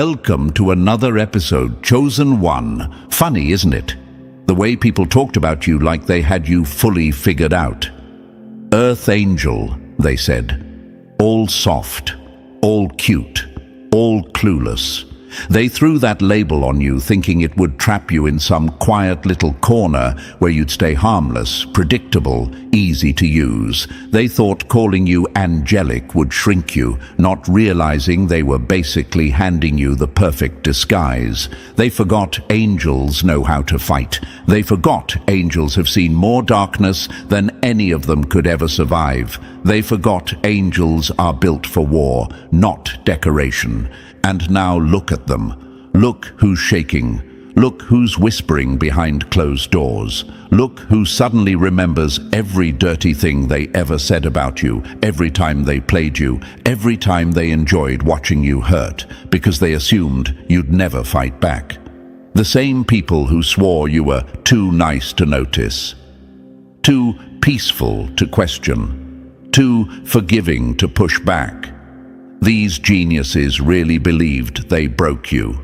Welcome to another episode, Chosen One. Funny, isn't it? The way people talked about you like they had you fully figured out. Earth Angel, they said. All soft, all cute, all clueless. They threw that label on you thinking it would trap you in some quiet little corner where you'd stay harmless, predictable, easy to use. They thought calling you angelic would shrink you, not realizing they were basically handing you the perfect disguise. They forgot angels know how to fight. They forgot angels have seen more darkness than any of them could ever survive. They forgot angels are built for war, not decoration. And now look at them. Look who's shaking. Look who's whispering behind closed doors. Look who suddenly remembers every dirty thing they ever said about you, every time they played you, every time they enjoyed watching you hurt, because they assumed you'd never fight back. The same people who swore you were too nice to notice, too peaceful to question, too forgiving to push back. These geniuses really believed they broke you.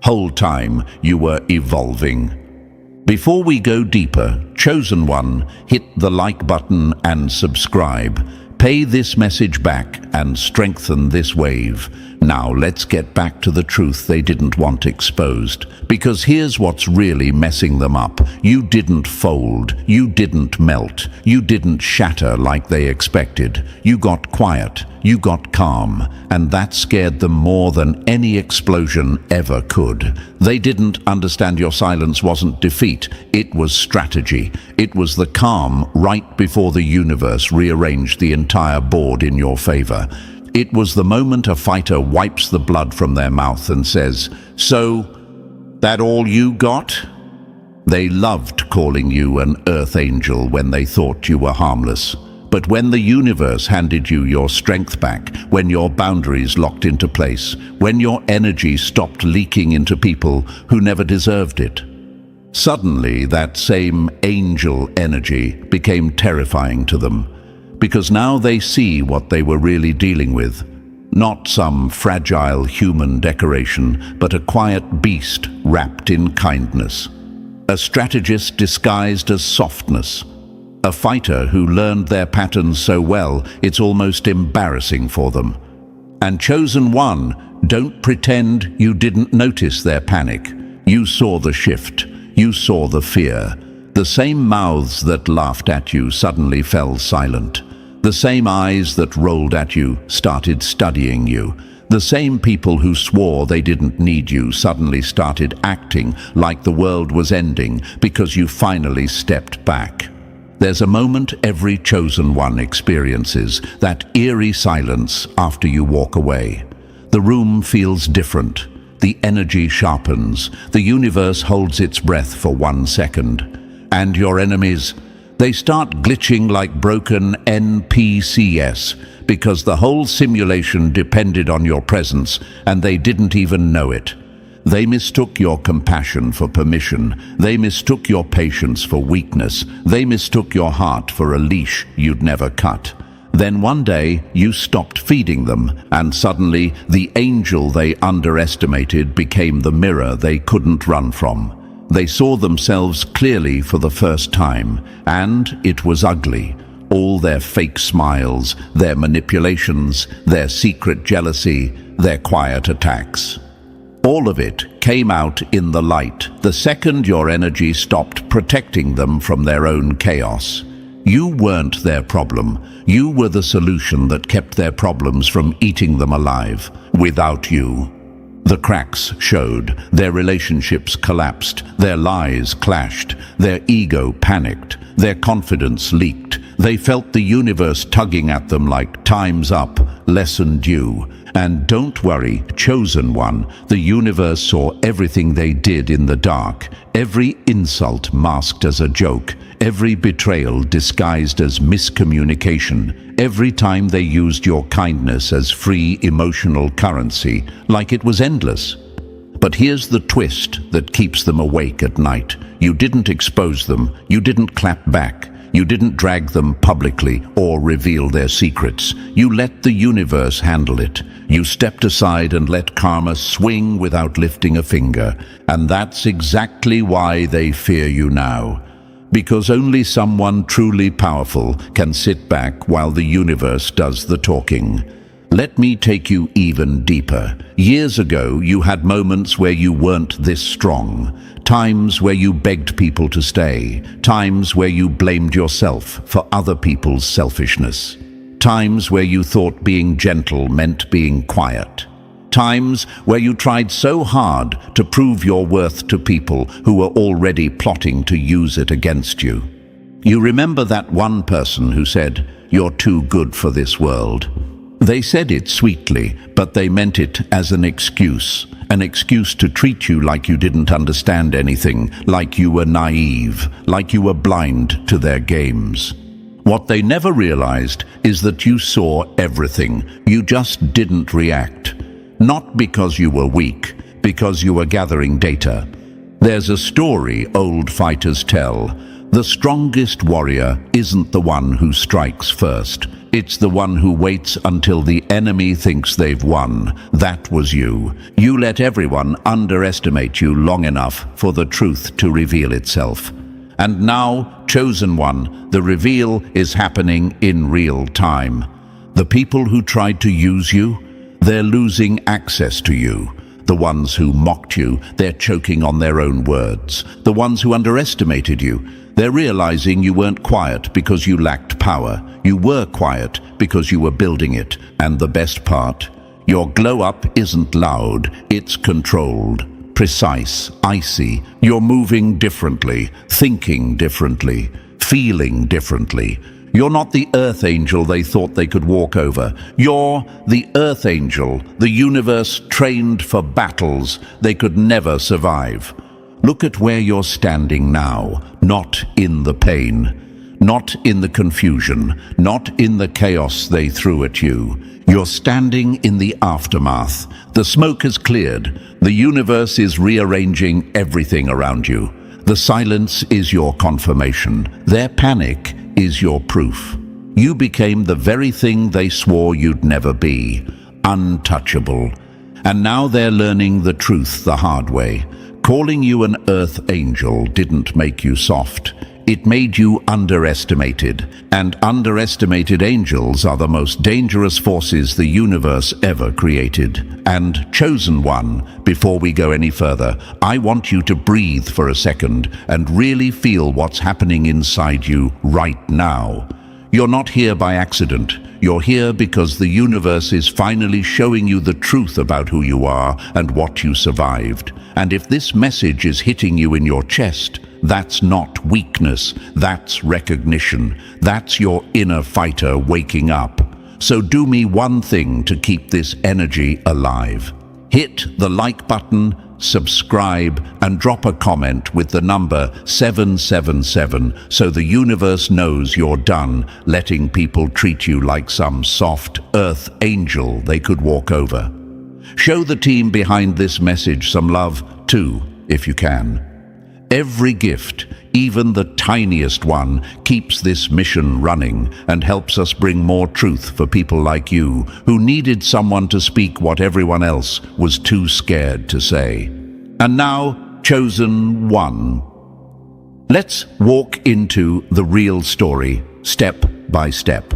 Whole time you were evolving. Before we go deeper, Chosen One, hit the like button and subscribe. Pay this message back and strengthen this wave. Now let's get back to the truth they didn't want exposed. Because here's what's really messing them up. You didn't fold. You didn't melt. You didn't shatter like they expected. You got quiet. You got calm. And that scared them more than any explosion ever could. They didn't understand your silence wasn't defeat. It was strategy. It was the calm right before the universe rearranged the entire board in your favor. It was the moment a fighter wipes the blood from their mouth and says, "So, that all you got?" They loved calling you an Earth Angel when they thought you were harmless. But when the universe handed you your strength back, when your boundaries locked into place, when your energy stopped leaking into people who never deserved it, suddenly that same angel energy became terrifying to them. Because now they see what they were really dealing with. Not some fragile human decoration, but a quiet beast wrapped in kindness. A strategist disguised as softness. A fighter who learned their patterns so well, it's almost embarrassing for them. And Chosen One, don't pretend you didn't notice their panic. You saw the shift. You saw the fear. The same mouths that laughed at you suddenly fell silent. The same eyes that rolled at you started studying you. The same people who swore they didn't need you suddenly started acting like the world was ending because you finally stepped back. There's a moment every Chosen One experiences, that eerie silence after you walk away. The room feels different. The energy sharpens. The universe holds its breath for 1 second. And your enemies, they start glitching like broken NPCs because the whole simulation depended on your presence and they didn't even know it. They mistook your compassion for permission. They mistook your patience for weakness. They mistook your heart for a leash you'd never cut. Then one day you stopped feeding them and suddenly the angel they underestimated became the mirror they couldn't run from. They saw themselves clearly for the first time, and it was ugly. All their fake smiles, their manipulations, their secret jealousy, their quiet attacks. All of it came out in the light the second your energy stopped protecting them from their own chaos. You weren't their problem. You were the solution that kept their problems from eating them alive. Without you, the cracks showed, their relationships collapsed, their lies clashed, their ego panicked, their confidence leaked. They felt the universe tugging at them like time's up, lesson due. And don't worry, Chosen One, the universe saw everything they did in the dark, every insult masked as a joke, every betrayal disguised as miscommunication, every time they used your kindness as free emotional currency, like it was endless. But here's the twist that keeps them awake at night. You didn't expose them. You didn't clap back. You didn't drag them publicly or reveal their secrets. You let the universe handle it. You stepped aside and let karma swing without lifting a finger. And that's exactly why they fear you now. Because only someone truly powerful can sit back while the universe does the talking. Let me take you even deeper. Years ago, you had moments where you weren't this strong. Times where you begged people to stay. Times where you blamed yourself for other people's selfishness. Times where you thought being gentle meant being quiet. Times where you tried so hard to prove your worth to people who were already plotting to use it against you. You remember that one person who said, "You're too good for this world." They said it sweetly, but they meant it as an excuse to treat you like you didn't understand anything, like you were naive, like you were blind to their games. What they never realized is that you saw everything, you just didn't react. Not because you were weak, because you were gathering data. There's a story old fighters tell. The strongest warrior isn't the one who strikes first. It's the one who waits until the enemy thinks they've won. That was you. You let everyone underestimate you long enough for the truth to reveal itself. And now, chosen one, the reveal is happening in real time. The people who tried to use you, they're losing access to you. The ones who mocked you, they're choking on their own words. The ones who underestimated you, they're realizing you weren't quiet because you lacked power. You were quiet because you were building it. And the best part, your glow-up isn't loud, it's controlled, precise, icy. You're moving differently, thinking differently, feeling differently. You're not the earth angel they thought they could walk over. You're the earth angel the universe trained for battles they could never survive. Look at where you're standing now, not in the pain, not in the confusion, not in the chaos they threw at you. You're standing in the aftermath. The smoke has cleared. The universe is rearranging everything around you. The silence is your confirmation. Their panic is your proof. You became the very thing they swore you'd never be, untouchable. And now they're learning the truth the hard way. Calling you an earth angel didn't make you soft. It made you underestimated. And underestimated angels are the most dangerous forces the universe ever created. And chosen one, before we go any further, I want you to breathe for a second and really feel what's happening inside you right now. You're not here by accident. You're here because the universe is finally showing you the truth about who you are and what you survived. And if this message is hitting you in your chest, that's not weakness, that's recognition. That's your inner fighter waking up. So do me one thing to keep this energy alive. Hit the like button, subscribe, and drop a comment with the number 777 so the universe knows you're done letting people treat you like some soft earth angel they could walk over. Show the team behind this message some love too, if you can. Every gift, even the tiniest one, keeps this mission running and helps us bring more truth for people like you who needed someone to speak what everyone else was too scared to say. And now, chosen one. Let's walk into the real story, step by step.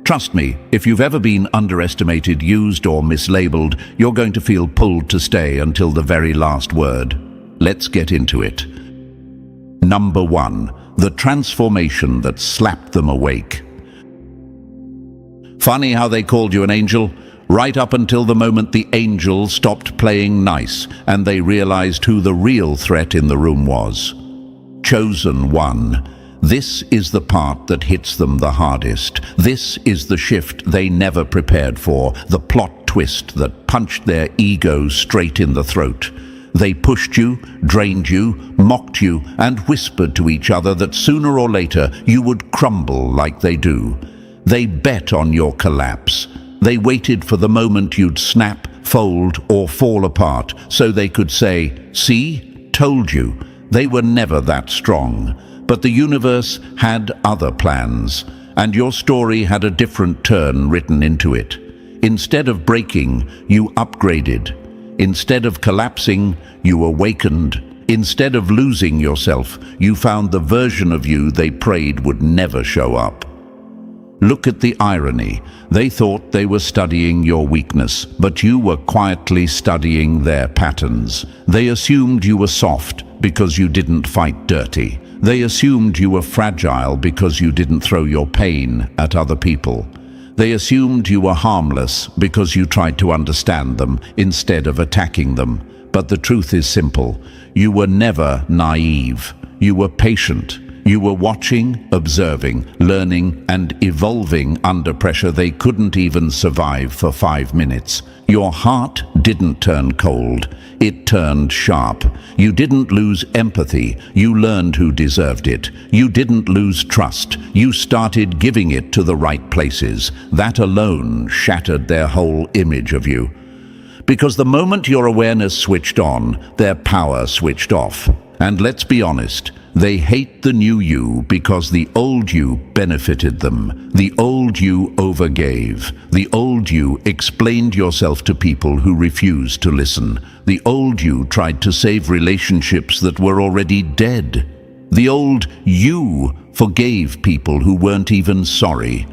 Trust me, if you've ever been underestimated, used, or mislabeled, you're going to feel pulled to stay until the very last word. Let's get into it. Number 1. The transformation that slapped them awake. Funny how they called you an angel? Right up until the moment the angel stopped playing nice and they realized who the real threat in the room was. Chosen one. This is the part that hits them the hardest. This is the shift they never prepared for, the plot twist that punched their ego straight in the throat. They pushed you, drained you, mocked you, and whispered to each other that sooner or later you would crumble like they do. They bet on your collapse. They waited for the moment you'd snap, fold, or fall apart so they could say, "See? Told you." They were never that strong. But the universe had other plans, and your story had a different turn written into it. Instead of breaking, you upgraded. Instead of collapsing, you awakened. Instead of losing yourself, you found the version of you they prayed would never show up. Look at the irony. They thought they were studying your weakness, but you were quietly studying their patterns. They assumed you were soft because you didn't fight dirty. They assumed you were fragile because you didn't throw your pain at other people. They assumed you were harmless because you tried to understand them instead of attacking them. But the truth is simple. You were never naive. You were patient. You were watching, observing, learning, and evolving under pressure they couldn't even survive for 5 minutes. Your heart didn't turn cold. It turned sharp. You didn't lose empathy. You learned who deserved it. You didn't lose trust. You started giving it to the right places. That alone shattered their whole image of you. Because the moment your awareness switched on, their power switched off. And let's be honest, they hate the new you because the old you benefited them. The old you overgave. The old you explained yourself to people who refused to listen. The old you tried to save relationships that were already dead. The old you forgave people who weren't even sorry.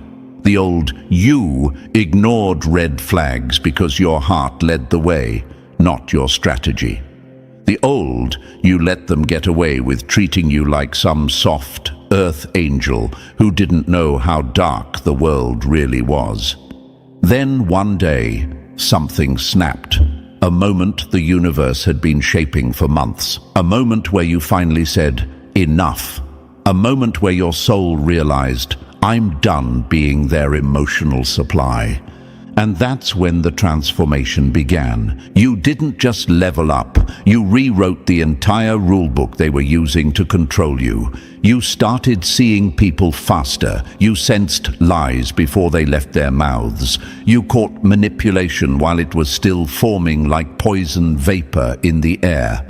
The old you ignored red flags because your heart led the way, not your strategy. The old you let them get away with treating you like some soft earth angel who didn't know how dark the world really was. Then one day, something snapped. A moment the universe had been shaping for months. A moment where you finally said, enough. A moment where your soul realized, I'm done being their emotional supply. And that's when the transformation began. You didn't just level up, you rewrote the entire rulebook they were using to control you. You started seeing people faster. You sensed lies before they left their mouths. You caught manipulation while it was still forming like poison vapor in the air.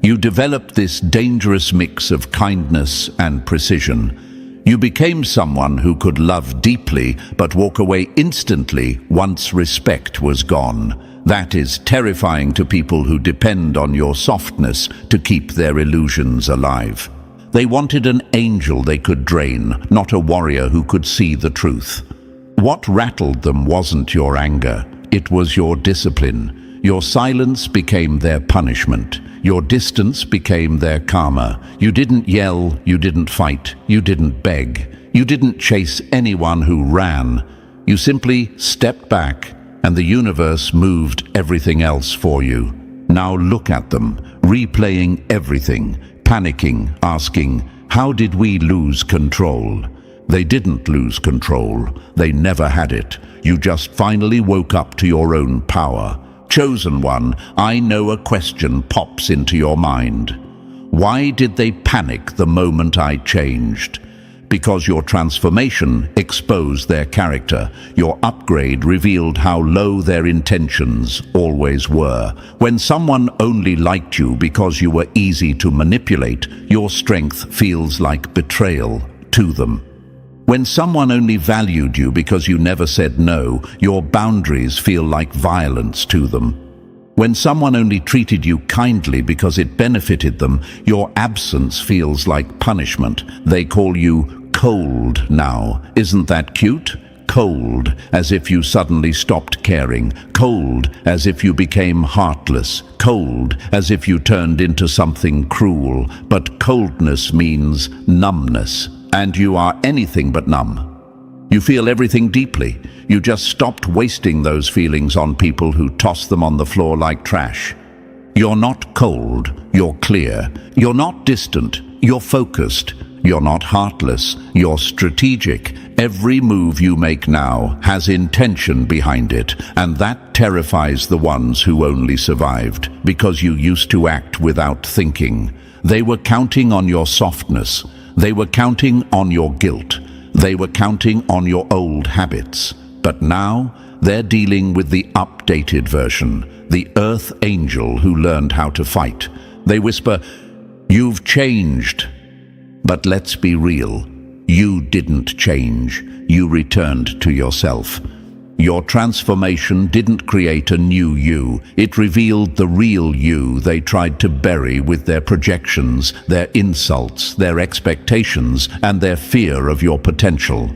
You developed this dangerous mix of kindness and precision. You became someone who could love deeply but walk away instantly once respect was gone. That is terrifying to people who depend on your softness to keep their illusions alive. They wanted an angel they could drain, not a warrior who could see the truth. What rattled them wasn't your anger, it was your discipline. Your silence became their punishment. Your distance became their karma. You didn't yell, you didn't fight, you didn't beg. You didn't chase anyone who ran. You simply stepped back, and the universe moved everything else for you. Now look at them, replaying everything, panicking, asking, how did we lose control? They didn't lose control. They never had it. You just finally woke up to your own power. Chosen one, I know a question pops into your mind. Why did they panic the moment I changed? Because your transformation exposed their character. Your upgrade revealed how low their intentions always were. When someone only liked you because you were easy to manipulate, your strength feels like betrayal to them. When someone only valued you because you never said no, your boundaries feel like violence to them. When someone only treated you kindly because it benefited them, your absence feels like punishment. They call you cold now. Isn't that cute? Cold, as if you suddenly stopped caring. Cold, as if you became heartless. Cold, as if you turned into something cruel. But coldness means numbness. And you are anything but numb. You feel everything deeply. You just stopped wasting those feelings on people who toss them on the floor like trash. You're not cold, you're clear. You're not distant, you're focused. You're not heartless, you're strategic. Every move you make now has intention behind it, and that terrifies the ones who only survived because you used to act without thinking. They were counting on your softness. They were counting on your guilt. They were counting on your old habits. But now, they're dealing with the updated version, the Earth Angel who learned how to fight. They whisper, "You've changed." But let's be real. You didn't change. You returned to yourself. Your transformation didn't create a new you. It revealed the real you they tried to bury with their projections, their insults, their expectations, and their fear of your potential.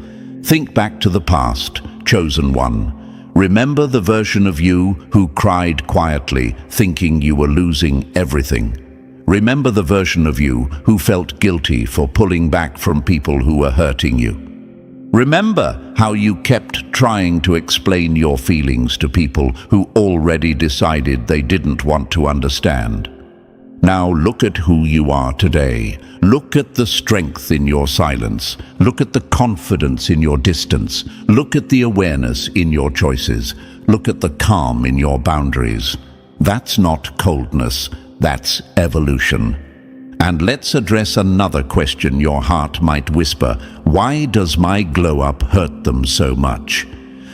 Think back to the past, chosen one. Remember the version of you who cried quietly, thinking you were losing everything. Remember the version of you who felt guilty for pulling back from people who were hurting you. Remember how you kept trying to explain your feelings to people who already decided they didn't want to understand. Now look at who you are today. Look at the strength in your silence. Look at the confidence in your distance. Look at the awareness in your choices. Look at the calm in your boundaries. That's not coldness, that's evolution. And let's address another question your heart might whisper. Why does my glow-up hurt them so much?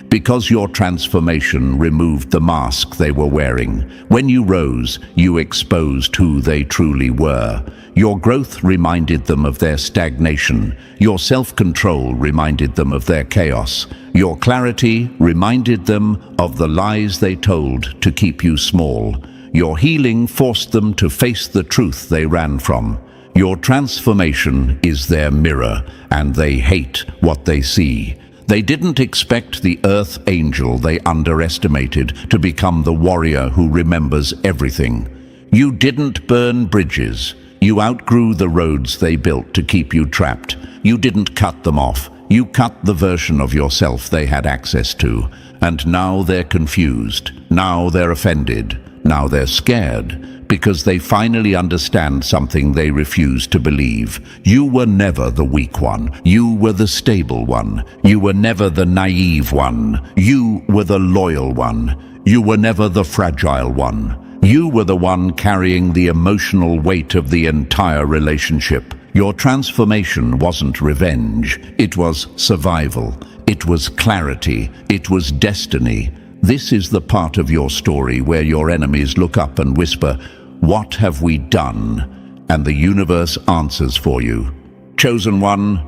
Because your transformation removed the mask they were wearing. When you rose, you exposed who they truly were. Your growth reminded them of their stagnation. Your self-control reminded them of their chaos. Your clarity reminded them of the lies they told to keep you small. Your healing forced them to face the truth they ran from. Your transformation is their mirror, and they hate what they see. They didn't expect the earth angel they underestimated to become the warrior who remembers everything. You didn't burn bridges. You outgrew the roads they built to keep you trapped. You didn't cut them off. You cut the version of yourself they had access to. And now they're confused. Now they're offended. Now they're scared, because they finally understand something they refuse to believe. You were never the weak one. You were the stable one. You were never the naive one. You were the loyal one. You were never the fragile one. You were the one carrying the emotional weight of the entire relationship. Your transformation wasn't revenge. It was survival. It was clarity. It was destiny. This is the part of your story where your enemies look up and whisper, "What have we done?" And the universe answers for you. Chosen one,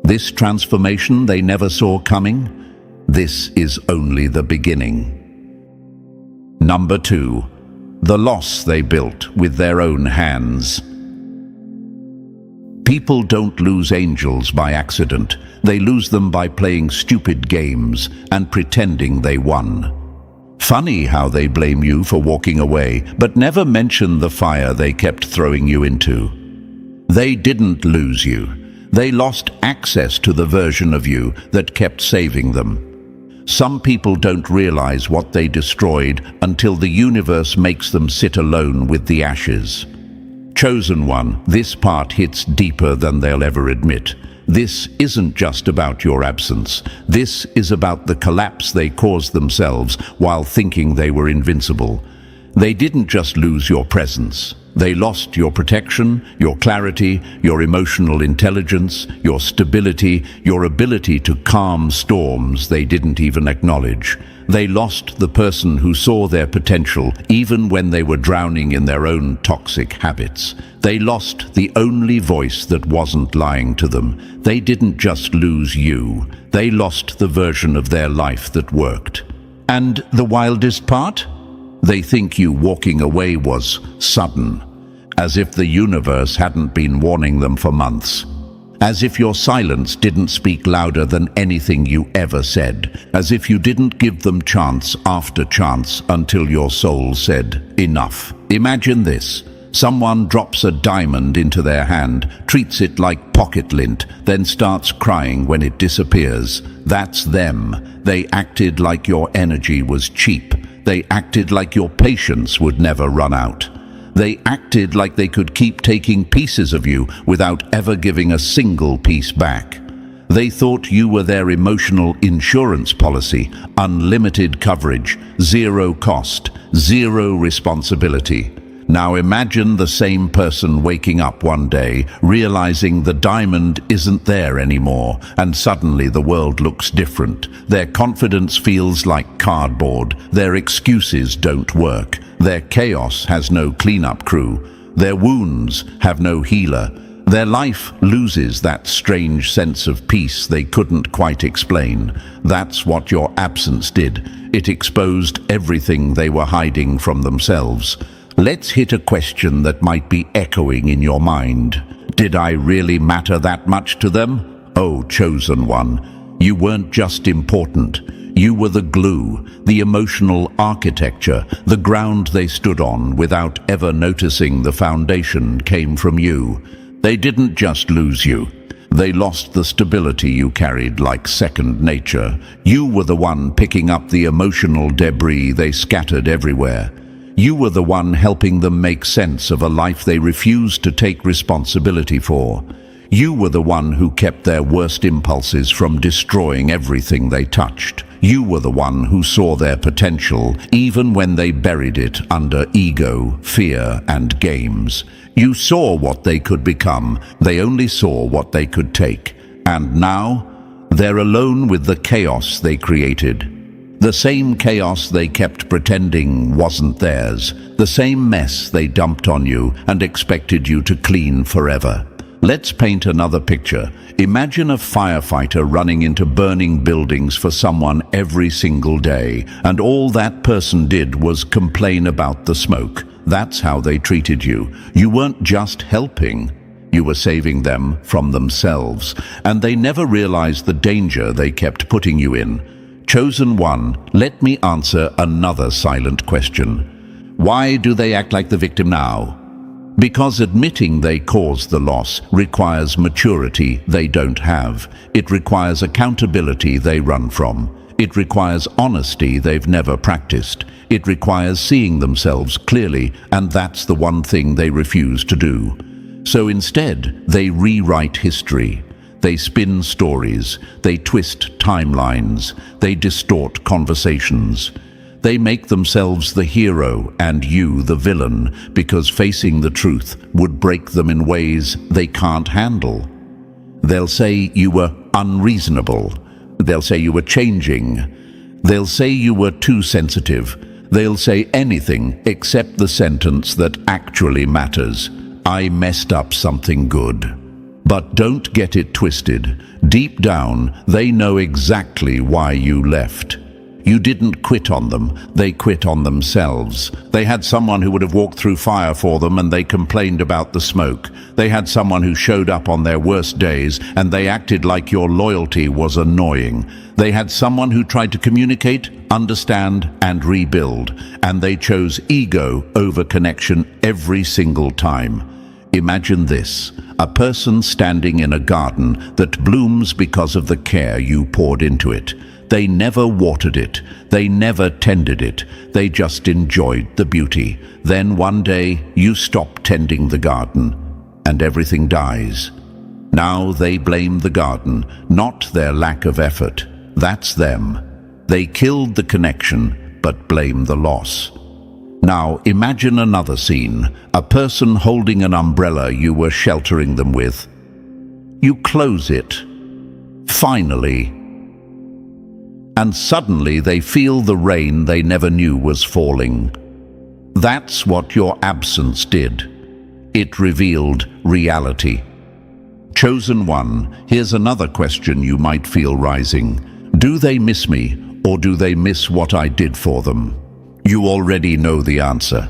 this transformation they never saw coming, this is only the beginning. Number 2, the loss they built with their own hands. People don't lose angels by accident. They lose them by playing stupid games and pretending they won. Funny how they blame you for walking away, but never mention the fire they kept throwing you into. They didn't lose you. They lost access to the version of you that kept saving them. Some people don't realize what they destroyed until the universe makes them sit alone with the ashes. Chosen one, this part hits deeper than they'll ever admit. This isn't just about your absence. This is about the collapse they caused themselves while thinking they were invincible. They didn't just lose your presence. They lost your protection, your clarity, your emotional intelligence, your stability, your ability to calm storms they didn't even acknowledge. They lost the person who saw their potential even when they were drowning in their own toxic habits. They lost the only voice that wasn't lying to them. They didn't just lose you. They lost the version of their life that worked. And the wildest part? They think you walking away was sudden, as if the universe hadn't been warning them for months. As if your silence didn't speak louder than anything you ever said. As if you didn't give them chance after chance until your soul said, enough. Imagine this. Someone drops a diamond into their hand, treats it like pocket lint, then starts crying when it disappears. That's them. They acted like your energy was cheap. They acted like your patience would never run out. They acted like they could keep taking pieces of you without ever giving a single piece back. They thought you were their emotional insurance policy, unlimited coverage, zero cost, zero responsibility. Now imagine the same person waking up one day, realizing the diamond isn't there anymore, and suddenly the world looks different. Their confidence feels like cardboard. Their excuses don't work. Their chaos has no cleanup crew. Their wounds have no healer. Their life loses that strange sense of peace they couldn't quite explain. That's what your absence did. It exposed everything they were hiding from themselves. Let's hit a question that might be echoing in your mind. Did I really matter that much to them? Oh, chosen one, you weren't just important. You were the glue, the emotional architecture, the ground they stood on without ever noticing the foundation came from you. They didn't just lose you. They lost the stability you carried like second nature. You were the one picking up the emotional debris they scattered everywhere. You were the one helping them make sense of a life they refused to take responsibility for. You were the one who kept their worst impulses from destroying everything they touched. You were the one who saw their potential, even when they buried it under ego, fear, and games. You saw what they could become. They only saw what they could take. And now, they're alone with the chaos they created. The same chaos they kept pretending wasn't theirs. The same mess they dumped on you and expected you to clean forever. Let's paint another picture. Imagine a firefighter running into burning buildings for someone every single day, and all that person did was complain about the smoke. That's how they treated you. You weren't just helping. You were saving them from themselves, and they never realized the danger they kept putting you in. Chosen one, let me answer another silent question. Why do they act like the victim now? Because admitting they caused the loss requires maturity they don't have. It requires accountability they run from. It requires honesty they've never practiced. It requires seeing themselves clearly, and that's the one thing they refuse to do. So instead, they rewrite history. They spin stories. They twist timelines. They distort conversations. They make themselves the hero and you the villain because facing the truth would break them in ways they can't handle. They'll say you were unreasonable. They'll say you were changing. They'll say you were too sensitive. They'll say anything except the sentence that actually matters. I messed up something good. But don't get it twisted. Deep down, they know exactly why you left. You didn't quit on them, they quit on themselves. They had someone who would have walked through fire for them and they complained about the smoke. They had someone who showed up on their worst days and they acted like your loyalty was annoying. They had someone who tried to communicate, understand, and rebuild, and they chose ego over connection every single time. Imagine this, a person standing in a garden that blooms because of the care you poured into it. They never watered it. They never tended it. They just enjoyed the beauty. Then one day, you stop tending the garden, and everything dies. Now they blame the garden, not their lack of effort. That's them. They killed the connection, but blame the loss. Now imagine another scene, a person holding an umbrella you were sheltering them with. You close it. Finally. And suddenly they feel the rain they never knew was falling. That's what your absence did. It revealed reality. Chosen one, here's another question you might feel rising. Do they miss me, or do they miss what I did for them? You already know the answer.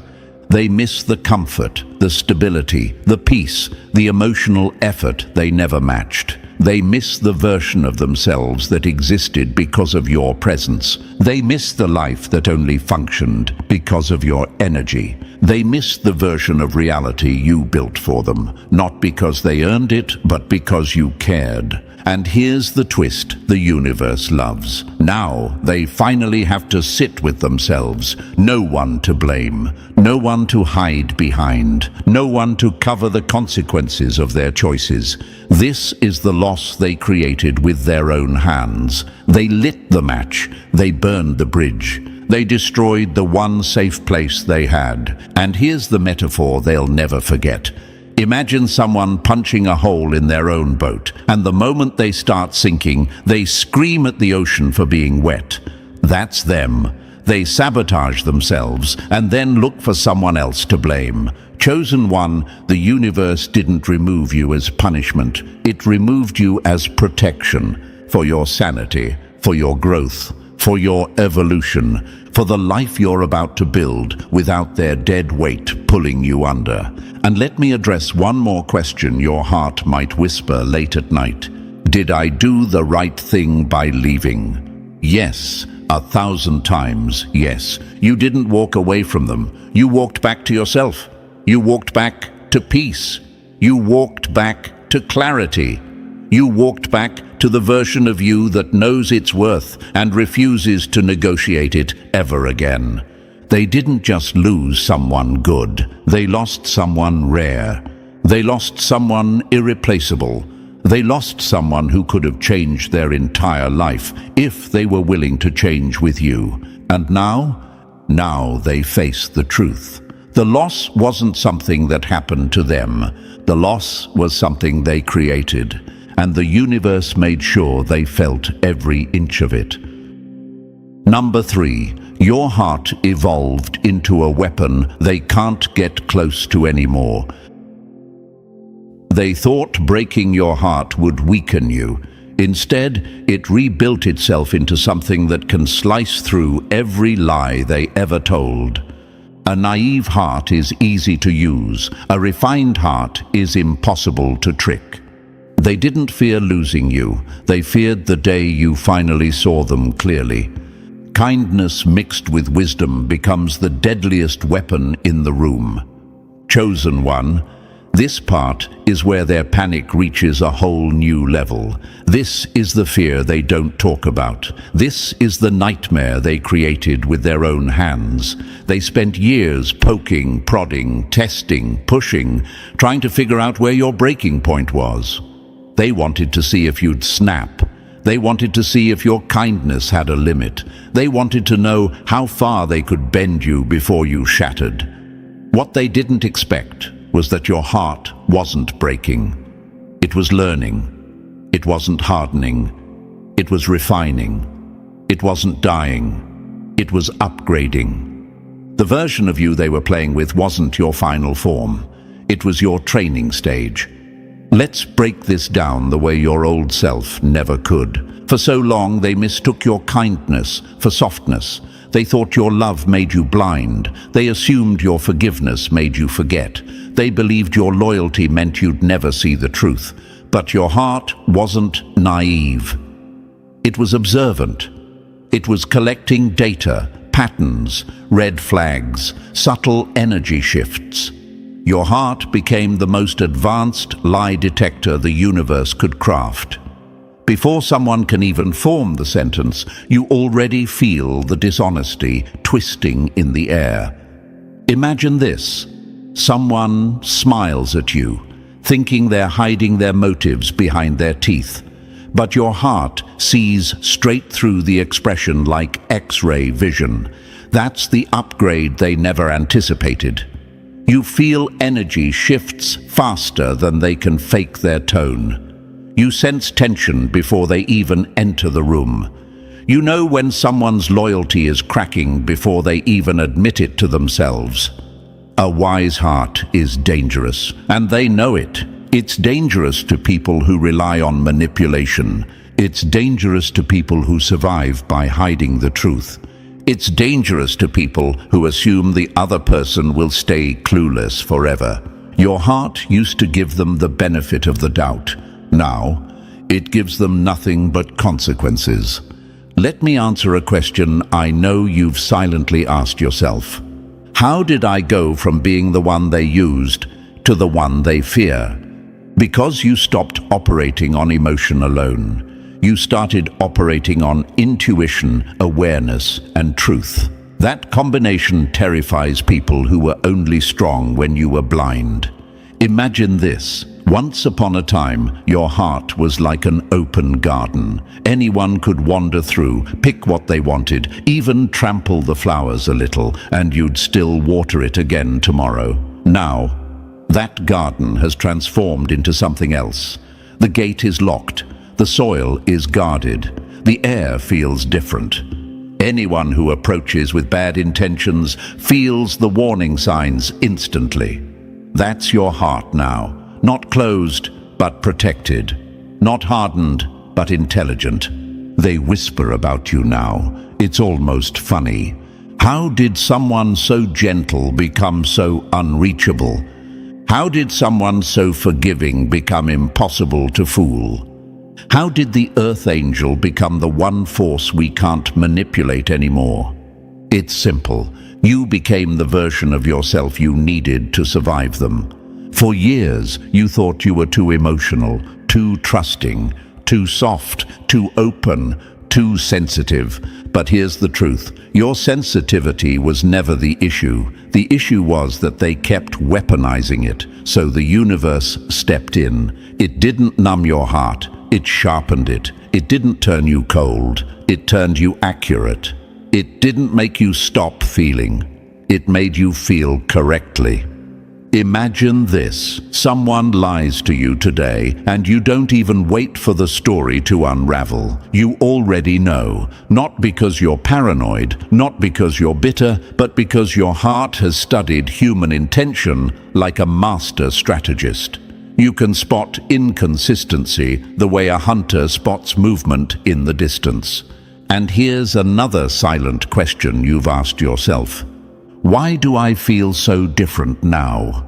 They miss the comfort, the stability, the peace, the emotional effort they never matched. They miss the version of themselves that existed because of your presence. They miss the life that only functioned because of your energy. They miss the version of reality you built for them, not because they earned it, but because you cared. And here's the twist the universe loves. Now they finally have to sit with themselves. No one to blame. No one to hide behind. No one to cover the consequences of their choices. This is the loss they created with their own hands. They lit the match. They burned the bridge. They destroyed the one safe place they had. And here's the metaphor they'll never forget. Imagine someone punching a hole in their own boat, and the moment they start sinking, they scream at the ocean for being wet. That's them. They sabotage themselves and then look for someone else to blame. Chosen one, the universe didn't remove you as punishment. It removed you as protection for your sanity, for your growth, for your evolution, for the life you're about to build without their dead weight pulling you under. And let me address one more question your heart might whisper late at night. Did I do the right thing by leaving? Yes, 1,000 times, yes. You didn't walk away from them. You walked back to yourself. You walked back to peace. You walked back to clarity. You walked back to the version of you that knows its worth and refuses to negotiate it ever again. They didn't just lose someone good. They lost someone rare. They lost someone irreplaceable. They lost someone who could have changed their entire life if they were willing to change with you. And now they face the truth. The loss wasn't something that happened to them. The loss was something they created, and the universe made sure they felt every inch of it. Number 3, your heart evolved into a weapon they can't get close to anymore. They thought breaking your heart would weaken you. Instead, it rebuilt itself into something that can slice through every lie they ever told. A naive heart is easy to use. A refined heart is impossible to trick. They didn't fear losing you. They feared the day you finally saw them clearly. Kindness mixed with wisdom becomes the deadliest weapon in the room. Chosen one, this part is where their panic reaches a whole new level. This is the fear they don't talk about. This is the nightmare they created with their own hands. They spent years poking, prodding, testing, pushing, trying to figure out where your breaking point was. They wanted to see if you'd snap. They wanted to see if your kindness had a limit. They wanted to know how far they could bend you before you shattered. What they didn't expect was that your heart wasn't breaking. It was learning. It wasn't hardening. It was refining. It wasn't dying. It was upgrading. The version of you they were playing with wasn't your final form. It was your training stage. Let's break this down the way your old self never could. For so long, they mistook your kindness for softness. They thought your love made you blind. They assumed your forgiveness made you forget. They believed your loyalty meant you'd never see the truth. But your heart wasn't naive. It was observant. It was collecting data, patterns, red flags, subtle energy shifts. Your heart became the most advanced lie detector the universe could craft. Before someone can even form the sentence, you already feel the dishonesty twisting in the air. Imagine this. Someone smiles at you, thinking they're hiding their motives behind their teeth. But your heart sees straight through the expression like X-ray vision. That's the upgrade they never anticipated. You feel energy shifts faster than they can fake their tone. You sense tension before they even enter the room. You know when someone's loyalty is cracking before they even admit it to themselves. A wise heart is dangerous, and they know it. It's dangerous to people who rely on manipulation. It's dangerous to people who survive by hiding the truth. It's dangerous to people who assume the other person will stay clueless forever. Your heart used to give them the benefit of the doubt. Now, it gives them nothing but consequences. Let me answer a question I know you've silently asked yourself. How did I go from being the one they used to the one they fear? Because you stopped operating on emotion alone. You started operating on intuition, awareness, and truth. That combination terrifies people who were only strong when you were blind. Imagine this. Once upon a time, your heart was like an open garden. Anyone could wander through, pick what they wanted, even trample the flowers a little, and you'd still water it again tomorrow. Now, that garden has transformed into something else. The gate is locked. The soil is guarded. The air feels different. Anyone who approaches with bad intentions feels the warning signs instantly. That's your heart now. Not closed, but protected. Not hardened, but intelligent. They whisper about you now. It's almost funny. How did someone so gentle become so unreachable? How did someone so forgiving become impossible to fool? How did the earth angel become the one force we can't manipulate anymore? It's simple. You became the version of yourself you needed to survive them. For years, you thought you were too emotional, too trusting, too soft, too open, too sensitive. But here's the truth. Your sensitivity was never the issue. The issue was that they kept weaponizing it, so the universe stepped in. It didn't numb your heart, it sharpened it. It didn't turn you cold, it turned you accurate. It didn't make you stop feeling, it made you feel correctly. Imagine this. Someone lies to you today, and you don't even wait for the story to unravel. You already know, not because you're paranoid, not because you're bitter, but because your heart has studied human intention like a master strategist. You can spot inconsistency the way a hunter spots movement in the distance. And here's another silent question you've asked yourself. Why do I feel so different now?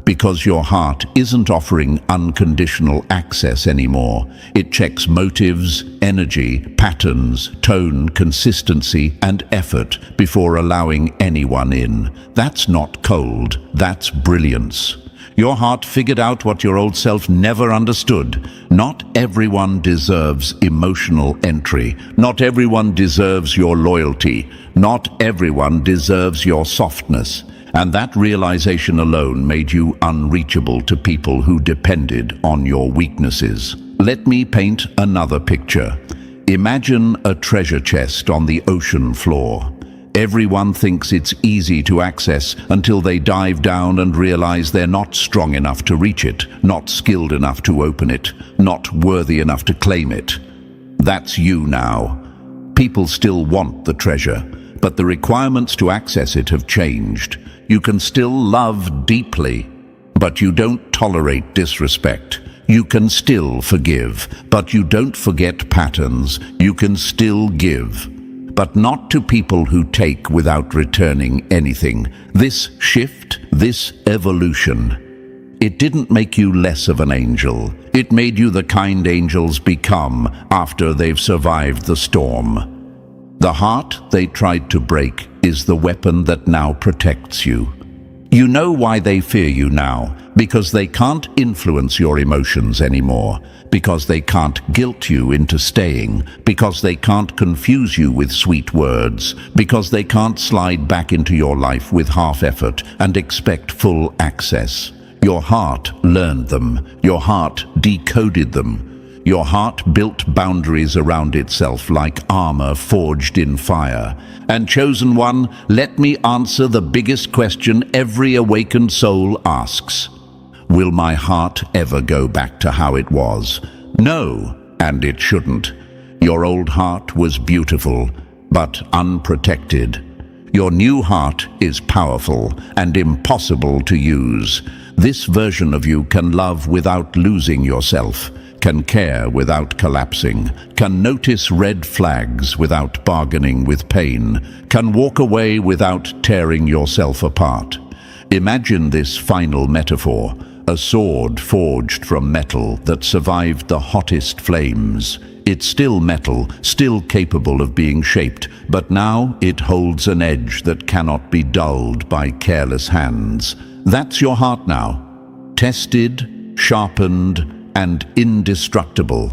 Because your heart isn't offering unconditional access anymore. It checks motives, energy, patterns, tone, consistency, and effort before allowing anyone in. That's not cold, that's brilliance. Your heart figured out what your old self never understood. Not everyone deserves emotional entry. Not everyone deserves your loyalty. Not everyone deserves your softness. And that realization alone made you unreachable to people who depended on your weaknesses. Let me paint another picture. Imagine a treasure chest on the ocean floor. Everyone thinks it's easy to access until they dive down and realize they're not strong enough to reach it, not skilled enough to open it, not worthy enough to claim it. That's you now. People still want the treasure, but the requirements to access it have changed. You can still love deeply, but you don't tolerate disrespect. You can still forgive, but you don't forget patterns. You can still give, but not to people who take without returning anything. This shift, this evolution, it didn't make you less of an angel. It made you the kind angels become after they've survived the storm. The heart they tried to break is the weapon that now protects you. You know why they fear you now, because they can't influence your emotions anymore, because they can't guilt you into staying, because they can't confuse you with sweet words, because they can't slide back into your life with half effort and expect full access. Your heart learned them. Your heart decoded them. Your heart built boundaries around itself like armor forged in fire. And chosen one, let me answer the biggest question every awakened soul asks. Will my heart ever go back to how it was? No, and it shouldn't. Your old heart was beautiful, but unprotected. Your new heart is powerful and impossible to use. This version of you can love without losing yourself, can care without collapsing, can notice red flags without bargaining with pain, can walk away without tearing yourself apart. Imagine this final metaphor, a sword forged from metal that survived the hottest flames. It's still metal, still capable of being shaped, but now it holds an edge that cannot be dulled by careless hands. That's your heart now, tested, sharpened, and indestructible.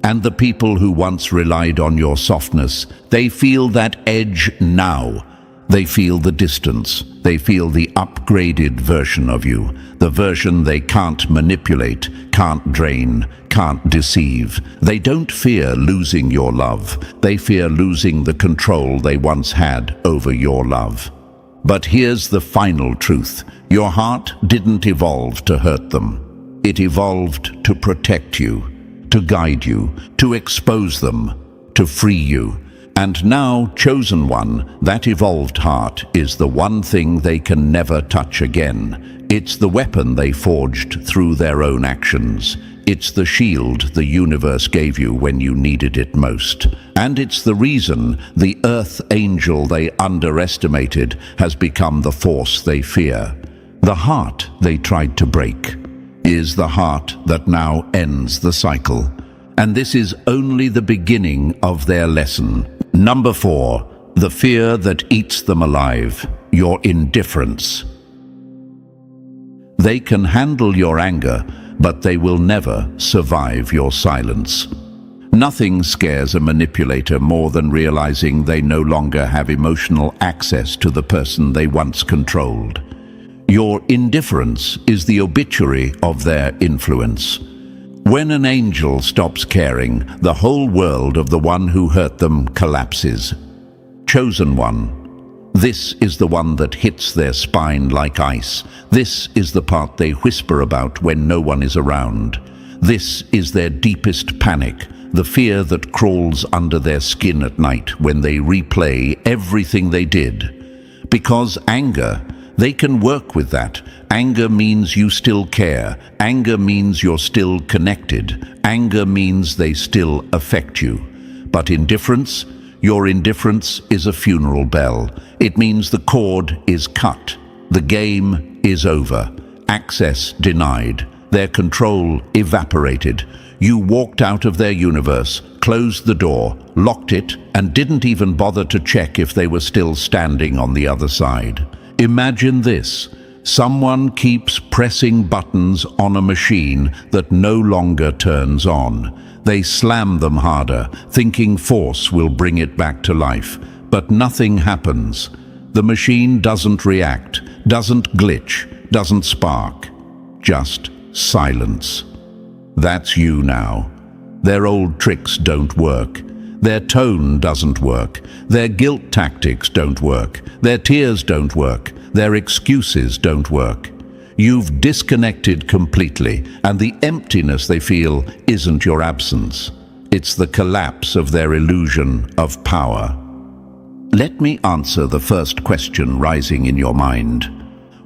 And the people who once relied on your softness, they feel that edge now. They feel the distance. They feel the upgraded version of you, the version they can't manipulate, can't drain, can't deceive. They don't fear losing your love. They fear losing the control they once had over your love. But here's the final truth. Your heart didn't evolve to hurt them. It evolved to protect you, to guide you, to expose them, to free you. And now, chosen one, that evolved heart is the one thing they can never touch again. It's the weapon they forged through their own actions. It's the shield the universe gave you when you needed it most. And it's the reason the earth angel they underestimated has become the force they fear. The heart they tried to break is the heart that now ends the cycle. And this is only the beginning of their lesson. Number 4, the fear that eats them alive, your indifference. They can handle your anger, but they will never survive your silence. Nothing scares a manipulator more than realizing they no longer have emotional access to the person they once controlled. Your indifference is the obituary of their influence. When an angel stops caring, the whole world of the one who hurt them collapses. Chosen one. This is the one that hits their spine like ice. This is the part they whisper about when no one is around. This is their deepest panic, the fear that crawls under their skin at night when they replay everything they did. Because anger, they can work with that. Anger means you still care. Anger means you're still connected. Anger means they still affect you. But indifference, your indifference is a funeral bell. It means the cord is cut. The game is over. Access denied. Their control evaporated. You walked out of their universe, closed the door, locked it, and didn't even bother to check if they were still standing on the other side. Imagine this. Someone keeps pressing buttons on a machine that no longer turns on. They slam them harder, thinking force will bring it back to life. But nothing happens. The machine doesn't react, doesn't glitch, doesn't spark. Just silence. That's you now. Their old tricks don't work. Their tone doesn't work. Their guilt tactics don't work. Their tears don't work. Their excuses don't work. You've disconnected completely, and the emptiness they feel isn't your absence. It's the collapse of their illusion of power. Let me answer the first question rising in your mind.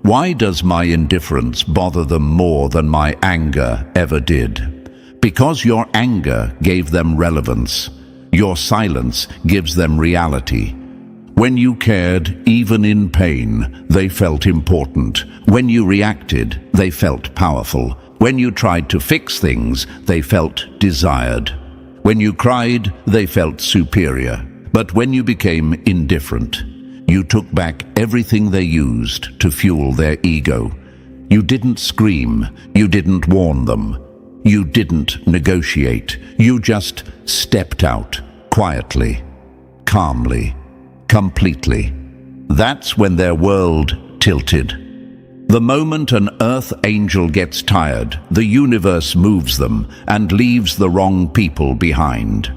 Why does my indifference bother them more than my anger ever did? Because your anger gave them relevance. Your silence gives them reality. When you cared, even in pain, they felt important. When you reacted, they felt powerful. When you tried to fix things, they felt desired. When you cried, they felt superior. But when you became indifferent, you took back everything they used to fuel their ego. You didn't scream. You didn't warn them. You didn't negotiate. You just stepped out, quietly, calmly, completely. That's when their world tilted. The moment an earth angel gets tired, the universe moves them and leaves the wrong people behind.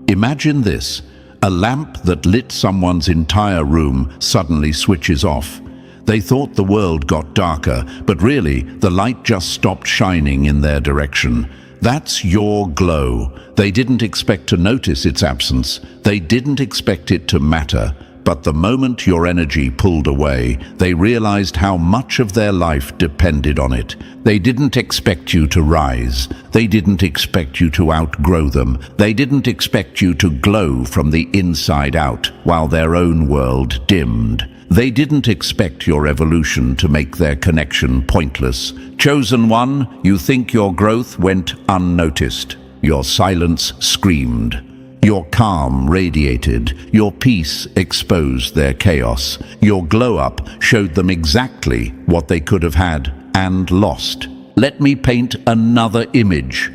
Imagine this. A lamp that lit someone's entire room suddenly switches off. They thought the world got darker, but really, the light just stopped shining in their direction. That's your glow. They didn't expect to notice its absence. They didn't expect it to matter. But the moment your energy pulled away, they realized how much of their life depended on it. They didn't expect you to rise. They didn't expect you to outgrow them. They didn't expect you to glow from the inside out while their own world dimmed. They didn't expect your evolution to make their connection pointless. Chosen one, you think your growth went unnoticed. Your silence screamed. Your calm radiated. Your peace exposed their chaos. Your glow-up showed them exactly what they could have had and lost. Let me paint another image.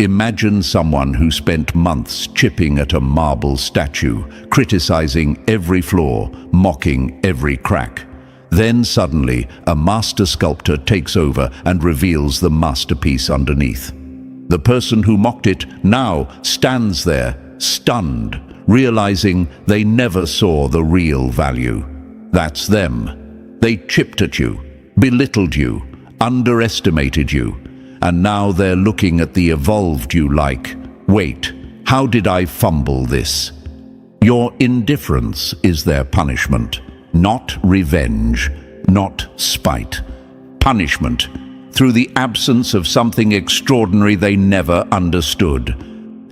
Imagine someone who spent months chipping at a marble statue, criticizing every flaw, mocking every crack. Then suddenly, a master sculptor takes over and reveals the masterpiece underneath. The person who mocked it now stands there, stunned, realizing they never saw the real value. That's them. They chipped at you, belittled you, underestimated you, and now they're looking at the evolved you like, wait, how did I fumble this? Your indifference is their punishment, not revenge, not spite. Punishment, through the absence of something extraordinary they never understood.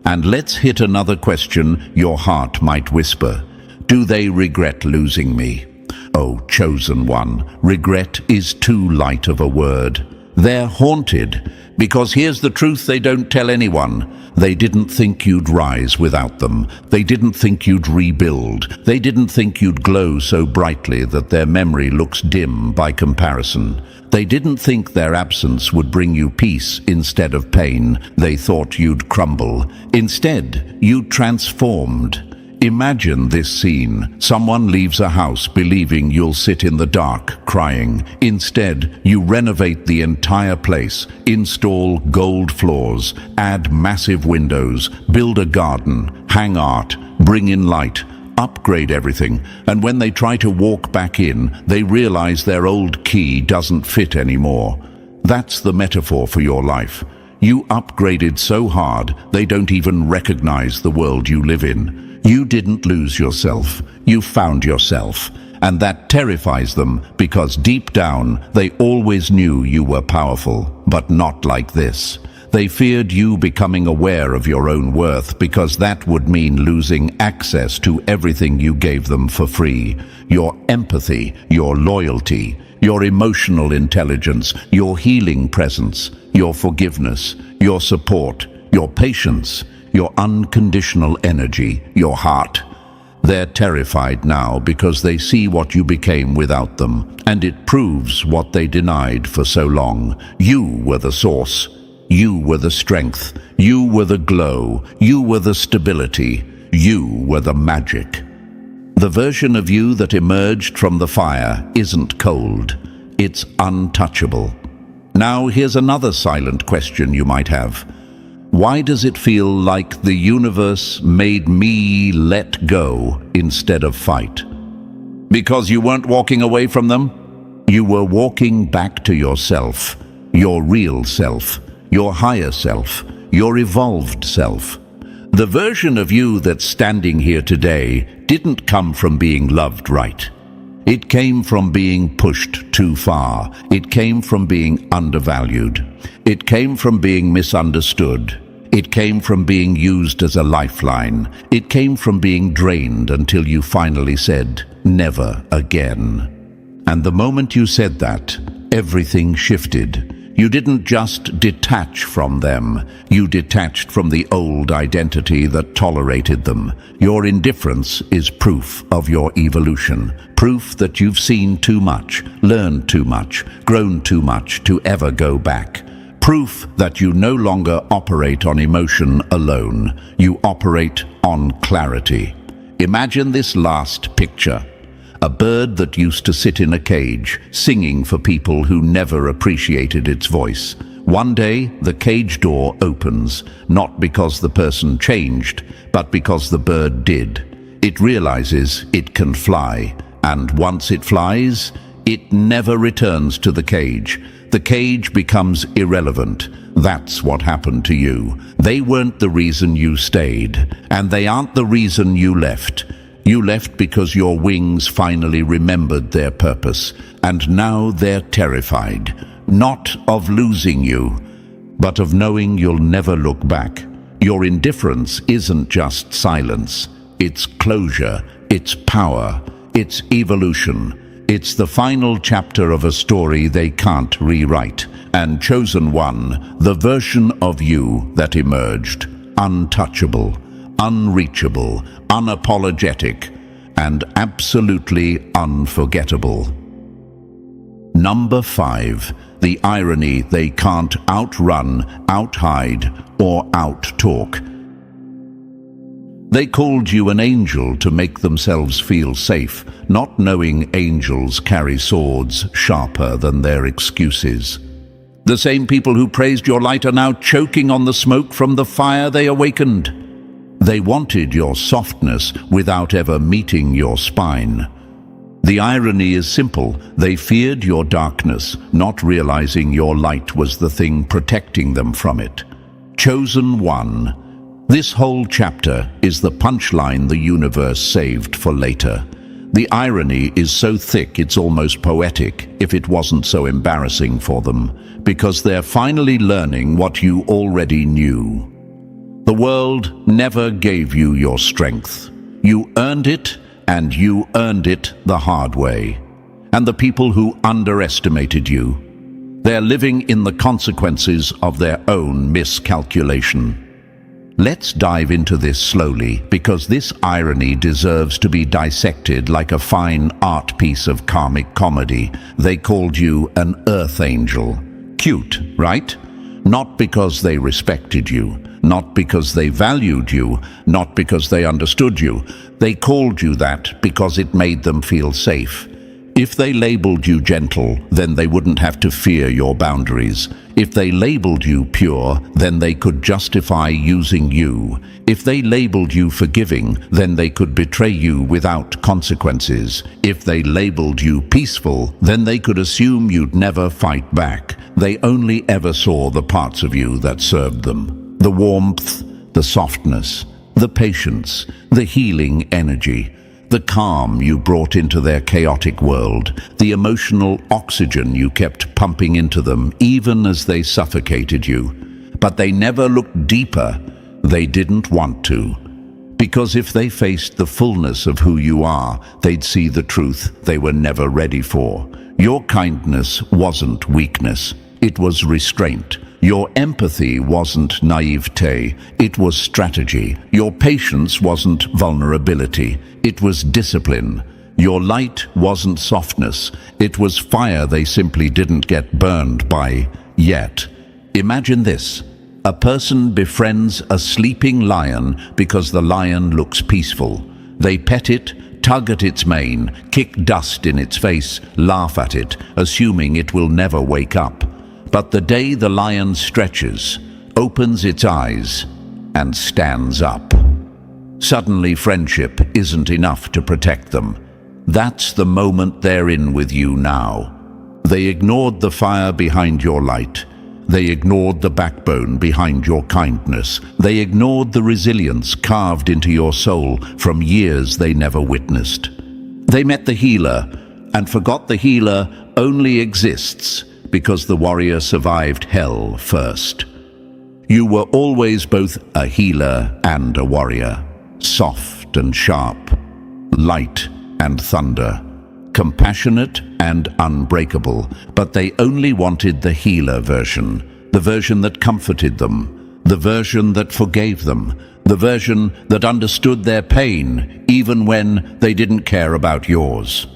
And let's hit another question your heart might whisper. Do they regret losing me? Oh, chosen one, regret is too light of a word. They're haunted, because here's the truth they don't tell anyone. They didn't think you'd rise without them. They didn't think you'd rebuild. They didn't think you'd glow so brightly that their memory looks dim by comparison. They didn't think their absence would bring you peace instead of pain. They thought you'd crumble. Instead, you transformed. Imagine this scene. Someone leaves a house believing you'll sit in the dark, crying. Instead, you renovate the entire place, install gold floors, add massive windows, build a garden, hang art, bring in light, upgrade everything, and when they try to walk back in, they realize their old key doesn't fit anymore. That's the metaphor for your life. You upgraded so hard, they don't even recognize the world you live in. You didn't lose yourself, you found yourself. And that terrifies them because deep down, they always knew you were powerful, but not like this. They feared you becoming aware of your own worth because that would mean losing access to everything you gave them for free. Your empathy, your loyalty, your emotional intelligence, your healing presence, your forgiveness, your support, your patience, your unconditional energy, your heart. They're terrified now because they see what you became without them, and it proves what they denied for so long. You were the source. You were the strength. You were the glow. You were the stability. You were the magic. The version of you that emerged from the fire isn't cold. It's untouchable. Now here's another silent question you might have. Why does it feel like the universe made me let go instead of fight? Because you weren't walking away from them? You were walking back to yourself, your real self, your higher self, your evolved self. The version of you that's standing here today didn't come from being loved right. It came from being pushed too far. It came from being undervalued. It came from being misunderstood. It came from being used as a lifeline. It came from being drained until you finally said, never again. And the moment you said that, everything shifted. You didn't just detach from them. You detached from the old identity that tolerated them. Your indifference is proof of your evolution. Proof that you've seen too much, learned too much, grown too much to ever go back. Proof that you no longer operate on emotion alone. You operate on clarity. Imagine this last picture. A bird that used to sit in a cage, singing for people who never appreciated its voice. One day, the cage door opens, not because the person changed, but because the bird did. It realizes it can fly, and once it flies, it never returns to the cage. The cage becomes irrelevant. That's what happened to you. They weren't the reason you stayed, and they aren't the reason you left. You left because your wings finally remembered their purpose, and now they're terrified, not of losing you, but of knowing you'll never look back. Your indifference isn't just silence. It's closure, it's power, it's evolution. It's the final chapter of a story they can't rewrite. And chosen one, the version of you that emerged, untouchable, unreachable, unapologetic, and absolutely unforgettable. Number 5, the irony they can't outrun, outhide, or outtalk. They called you an angel to make themselves feel safe, not knowing angels carry swords sharper than their excuses. The same people who praised your light are now choking on the smoke from the fire they awakened. They wanted your softness without ever meeting your spine. The irony is simple. They feared your darkness, not realizing your light was the thing protecting them from it. Chosen one, This whole chapter is the punchline the universe saved for later. The irony is so thick it's almost poetic if it wasn't so embarrassing for them, because they're finally learning what you already knew. The world never gave you your strength. You earned it, and you earned it the hard way. And the people who underestimated you, they're living in the consequences of their own miscalculation. Let's dive into this slowly, because this irony deserves to be dissected like a fine art piece of karmic comedy. They called you an earth angel. Cute, right? Not because they respected you, not because they valued you, not because they understood you. They called you that because it made them feel safe. If they labeled you gentle, then they wouldn't have to fear your boundaries. If they labeled you pure, then they could justify using you. If they labeled you forgiving, then they could betray you without consequences. If they labeled you peaceful, then they could assume you'd never fight back. They only ever saw the parts of you that served them. The warmth, the softness, the patience, the healing energy. The calm you brought into their chaotic world, the emotional oxygen you kept pumping into them even as they suffocated you. But they never looked deeper. They didn't want to. Because if they faced the fullness of who you are, they'd see the truth they were never ready for. Your kindness wasn't weakness. It was restraint. Your empathy wasn't naivete, it was strategy. Your patience wasn't vulnerability, it was discipline. Your light wasn't softness, it was fire they simply didn't get burned by yet. Imagine this. A person befriends a sleeping lion because the lion looks peaceful. They pet it, tug at its mane, kick dust in its face, laugh at it, assuming it will never wake up. But the day the lion stretches, opens its eyes, and stands up, suddenly friendship isn't enough to protect them. That's the moment they're in with you now. They ignored the fire behind your light. They ignored the backbone behind your kindness. They ignored the resilience carved into your soul from years they never witnessed. They met the healer and forgot the healer only exists because the warrior survived hell first. You were always both a healer and a warrior, soft and sharp, light and thunder, compassionate and unbreakable, but they only wanted the healer version, the version that comforted them, the version that forgave them, the version that understood their pain even when they didn't care about yours.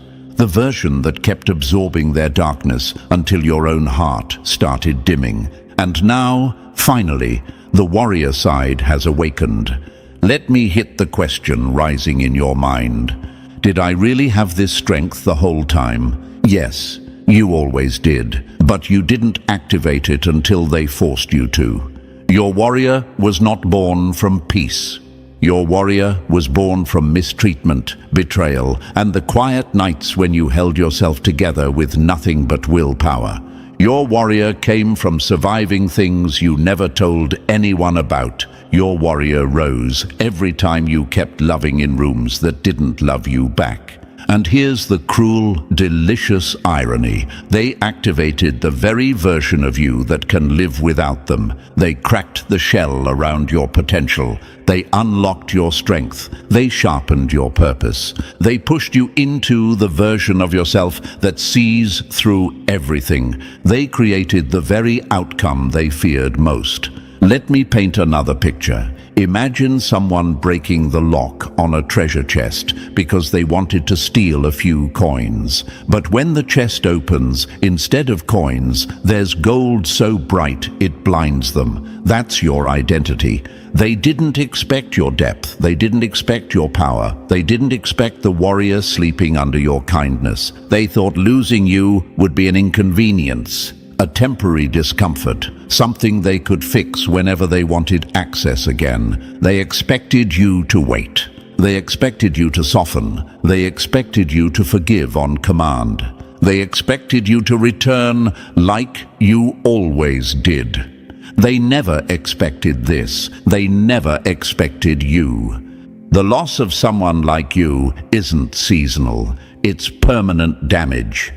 The version that kept absorbing their darkness until your own heart started dimming. And now, finally, the warrior side has awakened. Let me hit the question rising in your mind. Did I really have this strength the whole time? Yes, you always did, but you didn't activate it until they forced you to. Your warrior was not born from peace. Your warrior was born from mistreatment, betrayal, and the quiet nights when you held yourself together with nothing but willpower. Your warrior came from surviving things you never told anyone about. Your warrior rose every time you kept loving in rooms that didn't love you back. And here's the cruel, delicious irony. They activated the very version of you that can live without them. They cracked the shell around your potential. They unlocked your strength. They sharpened your purpose. They pushed you into the version of yourself that sees through everything. They created the very outcome they feared most. Let me paint another picture. Imagine someone breaking the lock on a treasure chest because they wanted to steal a few coins. But when the chest opens, instead of coins, there's gold so bright it blinds them. That's your identity. They didn't expect your depth. They didn't expect your power. They didn't expect the warrior sleeping under your kindness. They thought losing you would be an inconvenience, a temporary discomfort, something they could fix whenever they wanted access again. They expected you to wait. They expected you to soften. They expected you to forgive on command. They expected you to return like you always did. They never expected this. They never expected you. The loss of someone like you isn't seasonal. It's permanent damage.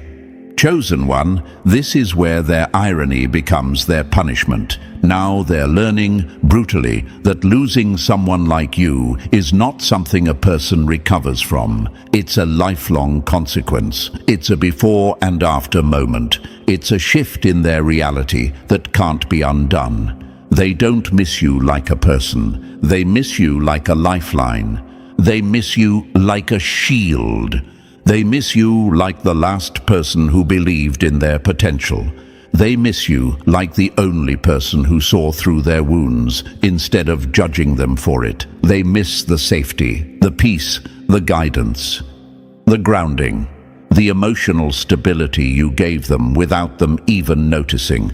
Chosen one, this is where their irony becomes their punishment. Now they're learning, brutally, that losing someone like you is not something a person recovers from. It's a lifelong consequence. It's a before and after moment. It's a shift in their reality that can't be undone. They don't miss you like a person. They miss you like a lifeline. They miss you like a shield. They miss you like the last person who believed in their potential. They miss you like the only person who saw through their wounds instead of judging them for it. They miss the safety, the peace, the guidance, the grounding, the emotional stability you gave them without them even noticing.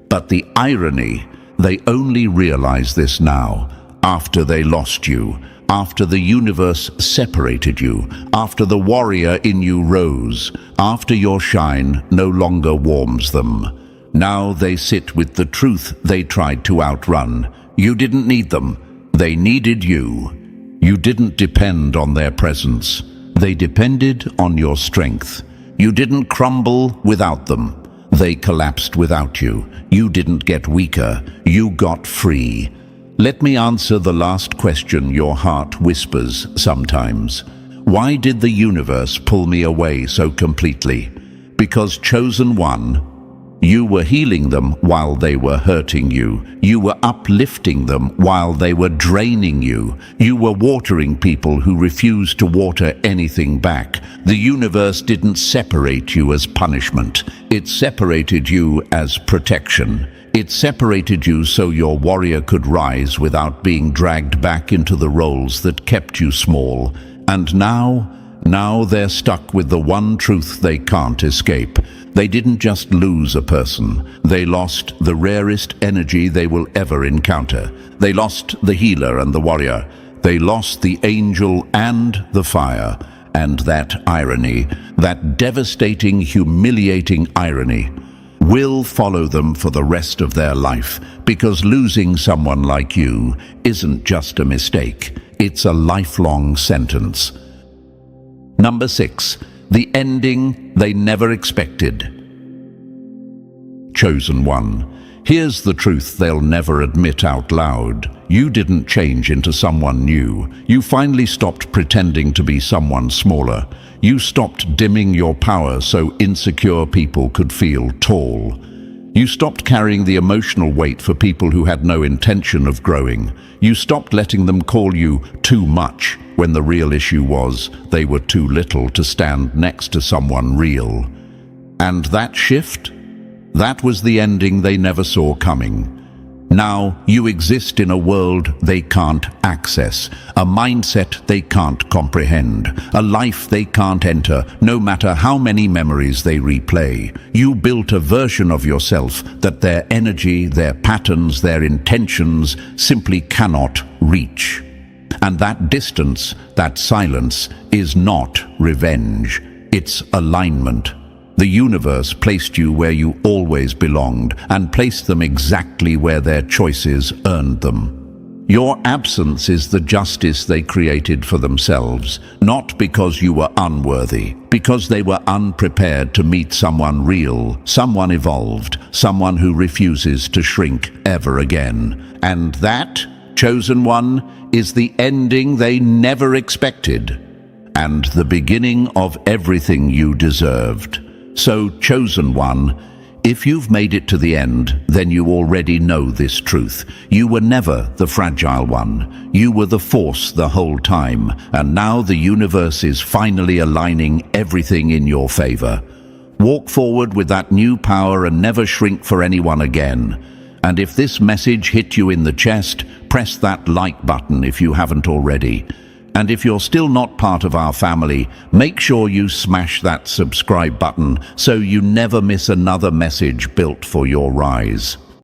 But the irony, they only realize this now, after they lost you, after the universe separated you, after the warrior in you rose, after your shine no longer warms them. Now they sit with the truth they tried to outrun. You didn't need them. They needed you. You didn't depend on their presence. They depended on your strength. You didn't crumble without them. They collapsed without you. You didn't get weaker. You got free. Let me answer the last question your heart whispers sometimes. Why did the universe pull me away so completely? Because chosen one, you were healing them while they were hurting you. You were uplifting them while they were draining you. You were watering people who refused to water anything back. The universe didn't separate you as punishment. It separated you as protection. It separated you so your warrior could rise without being dragged back into the roles that kept you small. And now they're stuck with the one truth they can't escape. They didn't just lose a person. They lost the rarest energy they will ever encounter. They lost the healer and the warrior. They lost the angel and the fire. And that irony, that devastating, humiliating irony, will follow them for the rest of their life, because losing someone like you isn't just a mistake, it's a lifelong sentence. Number 6, the ending they never expected. Chosen one. Here's the truth they'll never admit out loud. You didn't change into someone new. You finally stopped pretending to be someone smaller. You stopped dimming your power so insecure people could feel tall. You stopped carrying the emotional weight for people who had no intention of growing. You stopped letting them call you too much when the real issue was they were too little to stand next to someone real. And that shift? That was the ending they never saw coming. Now you exist in a world they can't access, a mindset they can't comprehend, a life they can't enter, no matter how many memories they replay. You built a version of yourself that their energy, their patterns, their intentions simply cannot reach. And that distance, that silence, is not revenge. It's alignment. The universe placed you where you always belonged and placed them exactly where their choices earned them. Your absence is the justice they created for themselves, not because you were unworthy, because they were unprepared to meet someone real, someone evolved, someone who refuses to shrink ever again. And that, chosen one, is the ending they never expected, and the beginning of everything you deserved. So, chosen one, if you've made it to the end, then you already know this truth. You were never the fragile one. You were the force the whole time, and now the universe is finally aligning everything in your favor. Walk forward with that new power and never shrink for anyone again. And if this message hit you in the chest, press that like button if you haven't already. And if you're still not part of our family, make sure you smash that subscribe button so you never miss another message built for your rise.